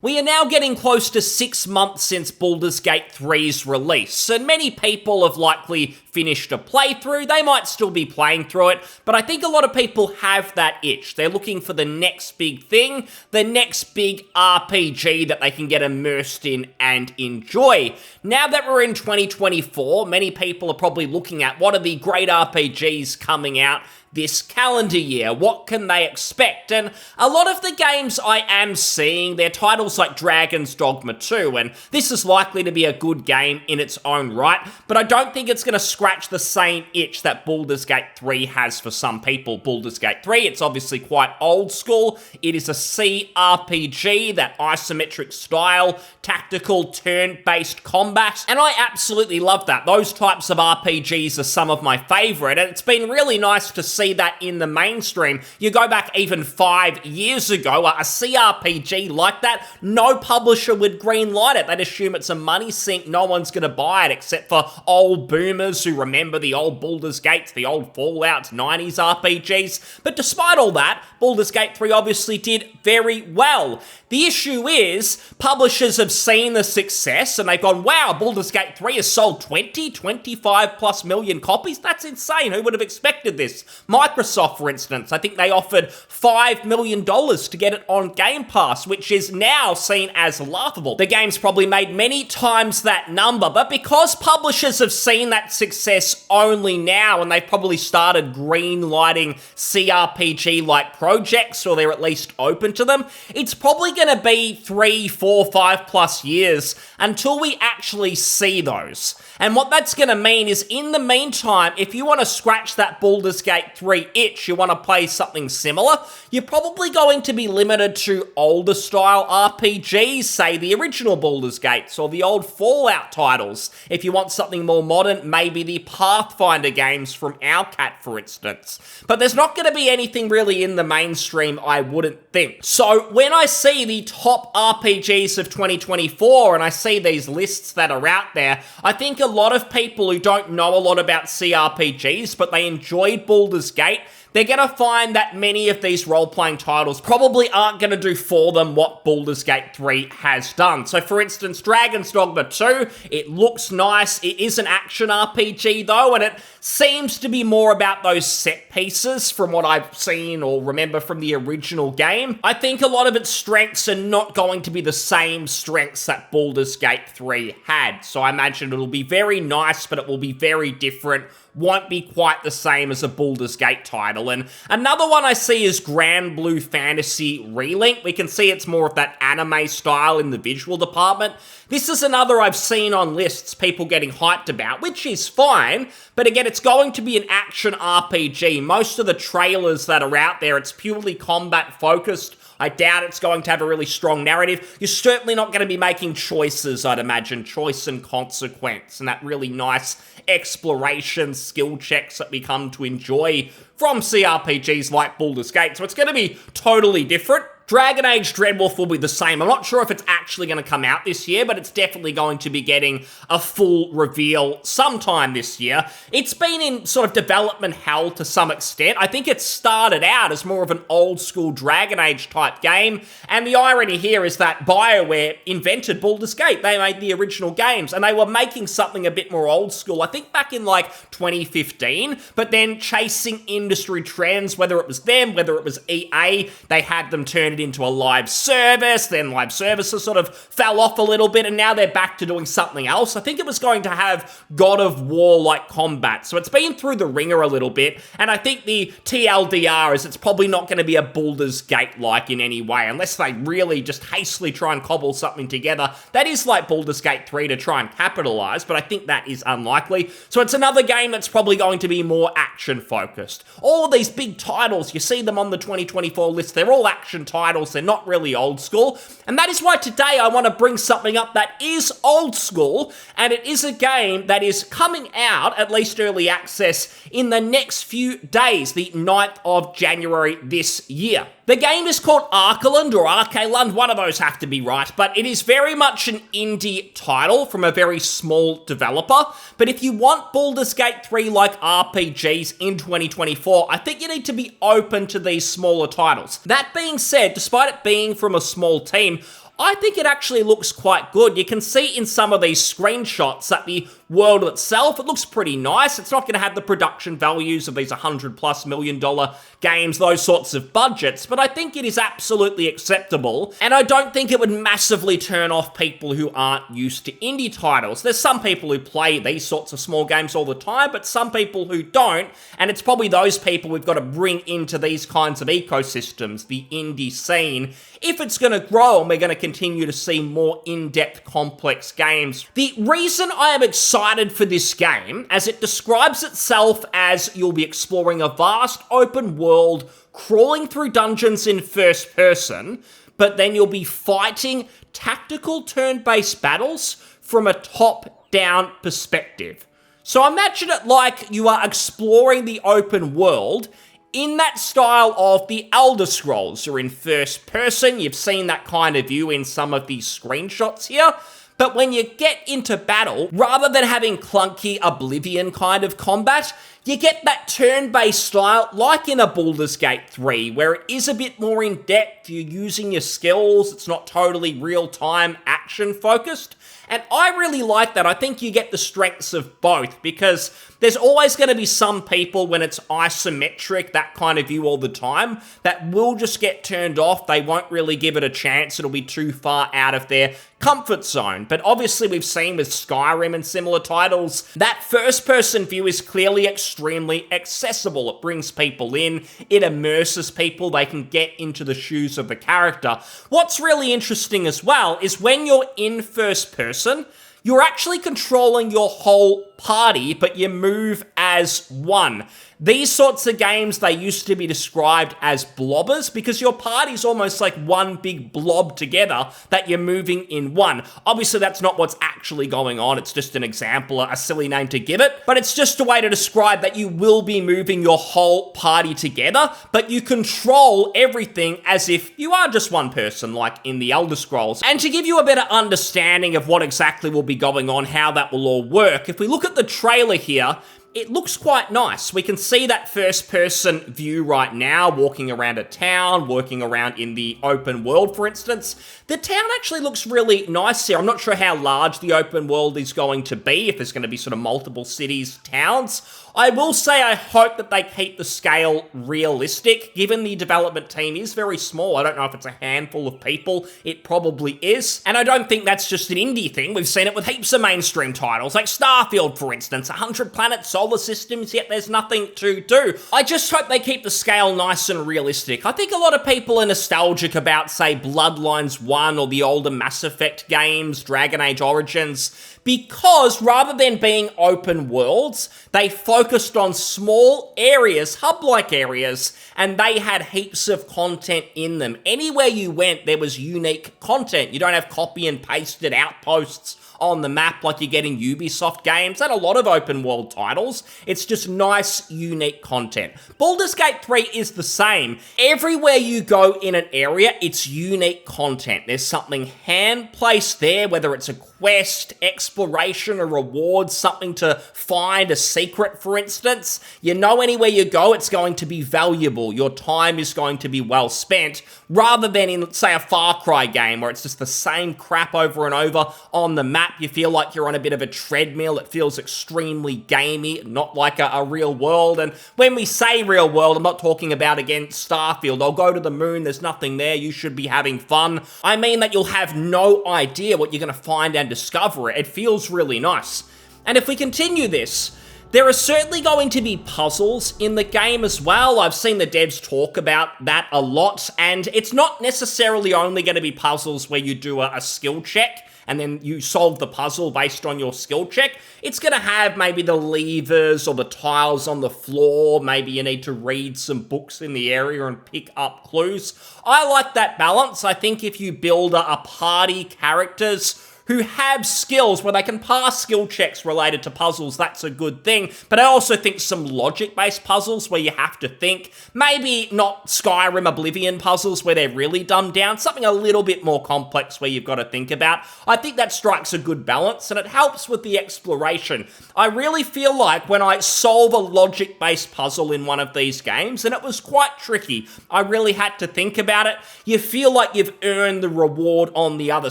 We are now getting close to 6 months since Baldur's Gate 3's release, and many people have likely finished a playthrough. They might still be playing through it, but I think a lot of people have that itch. They're looking for the next big thing, the next big RPG that they can get immersed in and enjoy. Now that we're in 2024, many people are probably looking at what are the great RPGs coming out this calendar year. What can they expect? And a lot of the games I am seeing, they're titles like Dragon's Dogma 2, and this is likely to be a good game in its own right, but I don't think it's going to scratch the same itch that Baldur's Gate 3 has for some people. Baldur's Gate 3, it's obviously quite old school. It is a CRPG, that isometric style, tactical turn-based combat, and I absolutely love that. Those types of RPGs are some of my favorite, and it's been really nice to see that in the mainstream. You go back even 5 years ago, a CRPG like that, no publisher would greenlight it. They'd assume it's a money sink, no one's going to buy it except for old boomers who remember the old Baldur's Gates, the old Fallouts, 90s RPGs. But despite all that, Baldur's Gate 3 obviously did very well. The issue is, publishers have seen the success and they've gone, wow, Baldur's Gate 3 has sold 25 plus million copies? That's insane. Who would have expected this? Microsoft, for instance, I think they offered $5 million to get it on Game Pass, which is now seen as laughable. The game's probably made many times that number, but because publishers have seen that success only now, and they've probably started green-lighting CRPG-like projects, or they're at least open to them, it's probably going to be 3, 4, 5 plus years until we actually see those. And what that's going to mean is, in the meantime, if you want to scratch that Baldur's Gate 3 itch, you want to play something similar, you're probably going to be limited to older style RPGs, say the original Baldur's Gates or the old Fallout titles. If you want something more modern, maybe the Pathfinder games from Owlcat, for instance. But there's not going to be anything really in the mainstream, I wouldn't think. So when I see the top RPGs of 2024 and I see these lists that are out there, I think a lot of people who don't know a lot about CRPGs, but they enjoyed Baldur's Gate, they're going to find that many of these role-playing titles probably aren't going to do for them what Baldur's Gate 3 has done. So, for instance, Dragon's Dogma 2, it looks nice. It is an action RPG, though, and it seems to be more about those set pieces from what I've seen or remember from the original game. I think a lot of its strengths are not going to be the same strengths that Baldur's Gate 3 had. So I imagine it'll be very nice, but it will be very different. Won't be quite the same as a Baldur's Gate title. And another one I see is Grand Blue Fantasy Relink. We can see it's more of that anime style in the visual department. This is another I've seen on lists people getting hyped about, which is fine, but again, it's going to be an action RPG. Most of the trailers that are out there, it's purely combat focused. I doubt it's going to have a really strong narrative. You're certainly not going to be making choices, I'd imagine. Choice and consequence, and that really nice exploration skill checks that we come to enjoy from CRPGs like Baldur's Gate. So it's going to be totally different. Dragon Age Dreadwolf will be the same. I'm not sure if it's actually going to come out this year, but it's definitely going to be getting a full reveal sometime this year. It's been in sort of development hell to some extent. I think it started out as more of an old school Dragon Age type game, and the irony here is that BioWare invented Baldur's Gate. They made the original games, and they were making something a bit more old school, I think back in like 2015, but then chasing industry trends, whether it was them, whether it was EA, they had them turn it into a live service, then live services sort of fell off a little bit, and now they're back to doing something else. I think it was going to have God of War-like combat, so it's been through the ringer a little bit, and I think the TLDR is it's probably not going to be a Baldur's Gate-like in any way, unless they really just hastily try and cobble something together that is like Baldur's Gate 3 to try and capitalize, but I think that is unlikely. So it's another game that's probably going to be more action-focused. All of these big titles, you see them on the 2024 list, they're all action titles. They're not really old school, and that is why today I want to bring something up that is old school, and it is a game that is coming out, at least early access, in the next few days, the 9th of January this year. The game is called Archaelund or Archaelund, one of those have to be right, but it is very much an indie title from a very small developer. But if you want Baldur's Gate 3 like RPGs in 2024, I think you need to be open to these smaller titles. That being said, despite it being from a small team, I think it actually looks quite good. You can see in some of these screenshots that the world itself, it looks pretty nice. It's not going to have the production values of these $100+ million games, those sorts of budgets, but I think it is absolutely acceptable, and I don't think it would massively turn off people who aren't used to indie titles. There's some people who play these sorts of small games all the time, but some people who don't, and it's probably those people we've got to bring into these kinds of ecosystems, the indie scene, if it's going to grow and we're going to continue to see more in-depth, complex games. The reason I am excited for this game, as it describes itself as you'll be exploring a vast open world, crawling through dungeons in first person, but then you'll be fighting tactical turn-based battles from a top-down perspective. So imagine it like you are exploring the open world in that style of the Elder Scrolls. You're in first person, you've seen that kind of view in some of these screenshots here, but when you get into battle, rather than having clunky Oblivion kind of combat, you get that turn-based style like in a Baldur's Gate 3, where it is a bit more in-depth, you're using your skills, it's not totally real-time action-focused. And I really like that. I think you get the strengths of both, because there's always going to be some people when it's isometric, that kind of view all the time, that will just get turned off. They won't really give it a chance. It'll be too far out of their comfort zone. But obviously we've seen with Skyrim and similar titles, that first-person view is clearly extremely accessible. It brings people in, it immerses people, they can get into the shoes of the character. What's really interesting as well is when you're in first person, you're actually controlling your whole party, but you move as one. These sorts of games, they used to be described as blobbers, because your party's almost like one big blob together that you're moving in one. Obviously, that's not what's actually going on. It's just an example, a silly name to give it, but it's just a way to describe that you will be moving your whole party together, but you control everything as if you are just one person, like in the Elder Scrolls. And to give you a better understanding of what exactly will be going on, how that will all work, if we look at the trailer here, it looks quite nice. We can see that first-person view right now, walking around a town, working around in the open world, for instance. The town actually looks really nice here. I'm not sure how large the open world is going to be, if there's going to be sort of multiple cities, towns. I will say I hope that they keep the scale realistic, given the development team is very small. I don't know if it's a handful of people. It probably is. And I don't think that's just an indie thing. We've seen it with heaps of mainstream titles, like Starfield, for instance. 100 planets, solar systems, yet there's nothing to do. I just hope they keep the scale nice and realistic. I think a lot of people are nostalgic about, say, Bloodlines 1 or the older Mass Effect games, Dragon Age Origins, because rather than being open worlds, they focused on small areas, hub-like areas, and they had heaps of content in them. Anywhere you went, there was unique content. You don't have copy and pasted outposts on the map like you get in Ubisoft games and a lot of open world titles. It's just nice, unique content. Baldur's Gate 3 is the same. Everywhere you go in an area, it's unique content. There's something hand-placed there, whether it's a quest, exploration, a reward, something to find, a secret, for instance. You know anywhere you go, it's going to be valuable. Your time is going to be well spent, rather than in, say, a Far Cry game where it's just the same crap over and over on the map. You feel like you're on a bit of a treadmill. It feels extremely gamey, not like a real world. And when we say real world, I'm not talking about, again, Starfield. I'll go to the moon, there's nothing there, you should be having fun. I mean that you'll have no idea what you're going to find and discover it. It feels really nice. And if we continue this, there are certainly going to be puzzles in the game as well. I've seen the devs talk about that a lot, and it's not necessarily only going to be puzzles where you do a skill check and then you solve the puzzle based on your skill check. It's going to have maybe the levers or the tiles on the floor. Maybe you need to read some books in the area and pick up clues. I like that balance. I think if you build a party, characters who have skills where they can pass skill checks related to puzzles. That's a good thing. But I also think some logic-based puzzles where you have to think, maybe not Skyrim Oblivion puzzles where they're really dumbed down, something a little bit more complex where you've got to think about. I think that strikes a good balance, and it helps with the exploration. I really feel like when I solve a logic-based puzzle in one of these games, and it was quite tricky, I really had to think about it, you feel like you've earned the reward on the other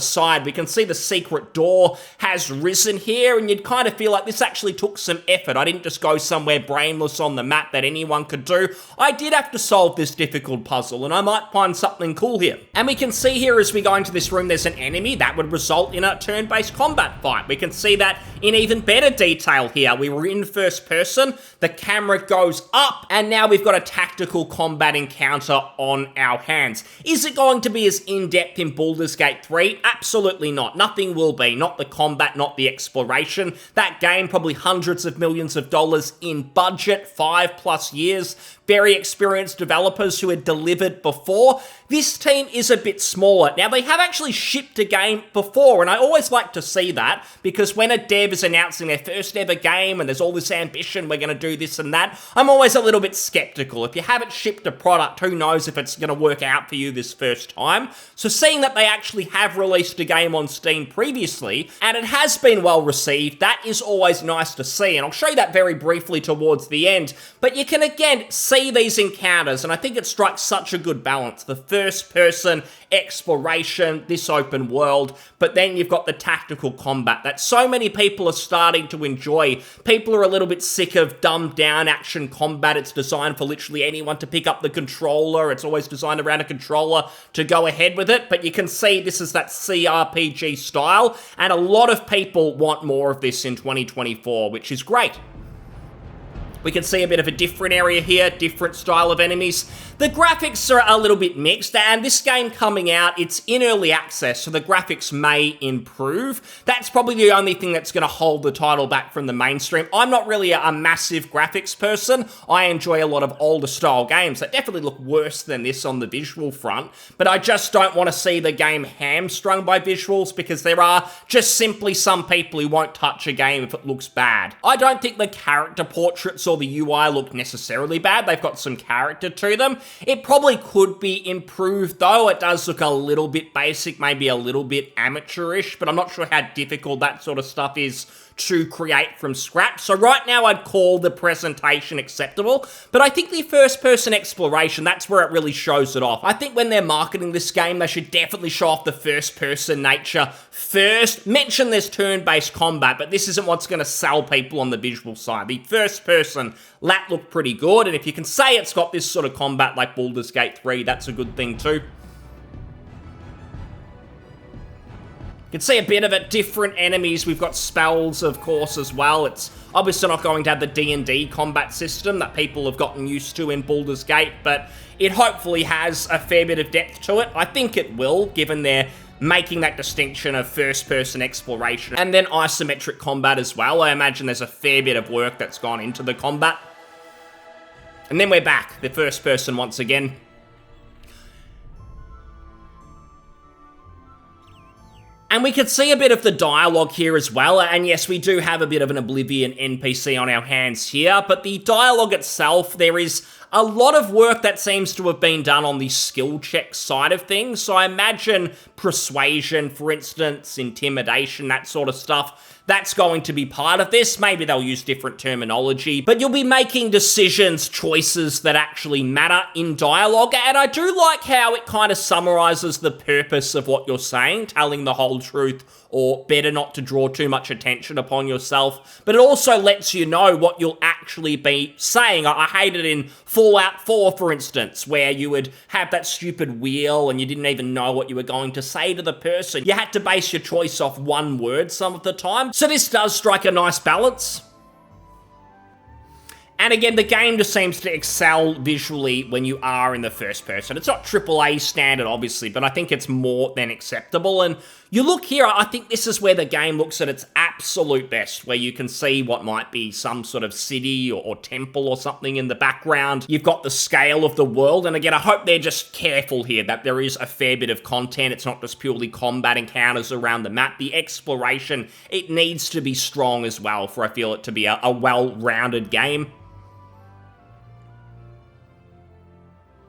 side. We can see the secret door has risen here, and you'd kind of feel like this actually took some effort. I didn't just go somewhere brainless on the map that anyone could do. I did have to solve this difficult puzzle, and I might find something cool here. And we can see here as we go into this room, there's an enemy that would result in a turn-based combat fight. We can see that in even better detail here. We were in first person, the camera goes up, and now we've got a tactical combat encounter on our hands. Is it going to be as in-depth in Baldur's Gate 3? Absolutely not. Nothing will be. Not the combat, not the exploration. That game, probably hundreds of millions of dollars in budget, 5+ years. Very experienced developers who had delivered before. This team is a bit smaller. Now, they have actually shipped a game before, and I always like to see that, because when a dev is announcing their first ever game and there's all this ambition, we're going to do this and that, I'm always a little bit skeptical. If you haven't shipped a product, who knows if it's going to work out for you this first time? So seeing that they actually have released a game on Steam previously, and it has been well received, that is always nice to see, and I'll show you that very briefly towards the end. But you can again see these encounters, and I think it strikes such a good balance. The first-person exploration, this open world, but then you've got the tactical combat that so many people are starting to enjoy. People are a little bit sick of dumbed-down action combat. It's designed for literally anyone to pick up the controller. It's always designed around a controller to go ahead with it, but you can see this is that CRPG style, and a lot of people want more of this in 2024, which is great. We can see a bit of a different area here, different style of enemies. The graphics are a little bit mixed, and this game coming out, it's in early access, so the graphics may improve. That's probably the only thing that's going to hold the title back from the mainstream. I'm not really a massive graphics person. I enjoy a lot of older style games that definitely look worse than this on the visual front, but I just don't want to see the game hamstrung by visuals, because there are just simply some people who won't touch a game if it looks bad. I don't think the character portraits or the UI look necessarily bad. They've got some character to them. It probably could be improved though. It does look a little bit basic, maybe a little bit amateurish, but I'm not sure how difficult that sort of stuff is to create from scratch. So right now I'd call the presentation acceptable, but I think the first-person exploration, that's where it really shows it off. I think when they're marketing this game, they should definitely show off the first-person nature first. Mention there's turn-based combat, but this isn't what's going to sell people on the visual side. The first-person, that looked pretty good, and if you can say it's got this sort of combat like Baldur's Gate 3, that's a good thing too. You can see a bit of it, different enemies. We've got spells, of course, as well. It's obviously not going to have the D&D combat system that people have gotten used to in Baldur's Gate, but it hopefully has a fair bit of depth to it. I think it will, given they're making that distinction of first-person exploration and then isometric combat as well. I imagine there's a fair bit of work that's gone into the combat. And then we're back, the first person once again. And we can see a bit of the dialogue here as well, and yes, we do have a bit of an Oblivion NPC on our hands here, but the dialogue itself, there is a lot of work that seems to have been done on the skill check side of things, so I imagine persuasion, for instance, intimidation, that sort of stuff, that's going to be part of this. Maybe they'll use different terminology, but you'll be making decisions, choices that actually matter in dialogue, and I do like how it kind of summarizes the purpose of what you're saying, telling the whole truth, or better not to draw too much attention upon yourself, but it also lets you know what you'll actually be saying. I hate it in Fallout 4, for instance, where you would have that stupid wheel and you didn't even know what you were going to say to the person. You had to base your choice off one word some of the time. So this does strike a nice balance. And again, the game just seems to excel visually when you are in the first person. It's not AAA standard, obviously, but I think it's more than acceptable. And you look here, I think this is where the game looks at its absolute best, where you can see what might be some sort of city or temple or something in the background. You've got the scale of the world, and again, I hope they're just careful here, that there is a fair bit of content. It's not just purely combat encounters around the map. The exploration, it needs to be strong as well for I feel it to be a well-rounded game.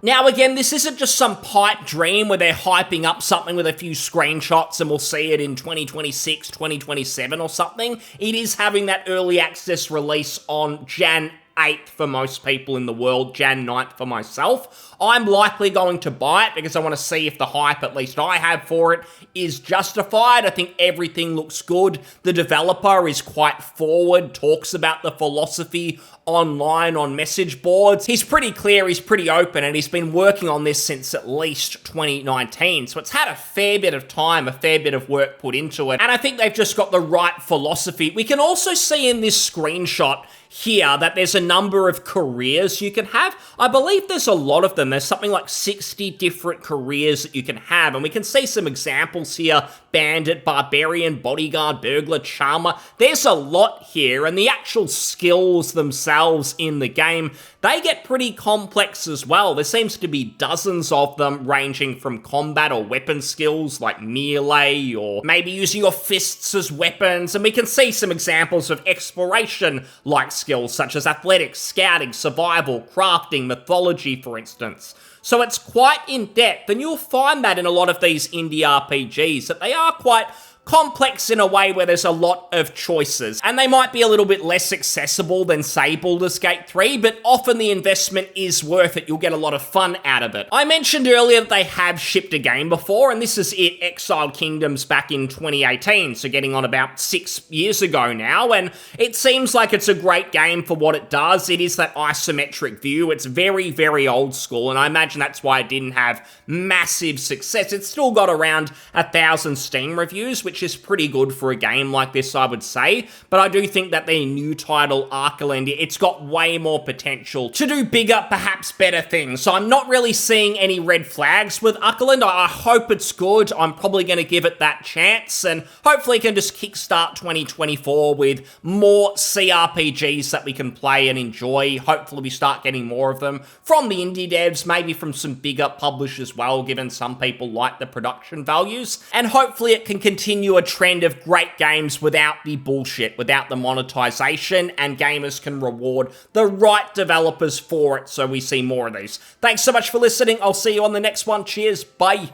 Now again, this isn't just some pipe dream where they're hyping up something with a few screenshots and we'll see it in 2026, 2027 or something. It is having that early access release on Jan 8th for most people in the world, Jan 9th for myself. I'm likely going to buy it because I want to see if the hype, at least I have for it, is justified. I think everything looks good. The developer is quite forward, talks about the philosophy online on message boards. He's pretty clear, he's pretty open, and he's been working on this since at least 2019. So it's had a fair bit of time, a fair bit of work put into it, and I think they've just got the right philosophy. We can also see in this screenshot here that there's a number of careers you can have. I believe there's a lot of them. There's something like 60 different careers that you can have, and we can see some examples here. Bandit, Barbarian, Bodyguard, Burglar, Charmer. There's a lot here, and the actual skills themselves in the game, they get pretty complex as well. There seems to be dozens of them, ranging from combat or weapon skills like melee, or maybe using your fists as weapons, and we can see some examples of exploration-like skills such as athletics, scouting, survival, crafting, mythology, for instance. So it's quite in-depth, and you'll find that in a lot of these indie RPGs, that they are quite complex in a way where there's a lot of choices, and they might be a little bit less accessible than, say, Baldur's Gate 3, but often the investment is worth it. You'll get a lot of fun out of it. I mentioned earlier that they have shipped a game before, and this is it, Exiled Kingdoms, back in 2018, so getting on about 6 years ago now, and it seems like it's a great game for what it does. It is that isometric view. It's very, very old school, and I imagine that's why it didn't have massive success. It's still got around 1,000 Steam reviews, which is pretty good for a game like this, I would say. But I do think that their new title, Archaelund, it's got way more potential to do bigger, perhaps better things. So I'm not really seeing any red flags with Archaelund. I hope it's good. I'm probably going to give it that chance, and hopefully it can just kickstart 2024 with more CRPGs that we can play and enjoy. Hopefully we start getting more of them from the indie devs, maybe from some bigger publishers as well, given some people like the production values. And hopefully it can continue a trend of great games without the bullshit, without the monetization, and gamers can reward the right developers for it, so we see more of these. Thanks so much for listening. I'll see you on the next one. Cheers. Bye.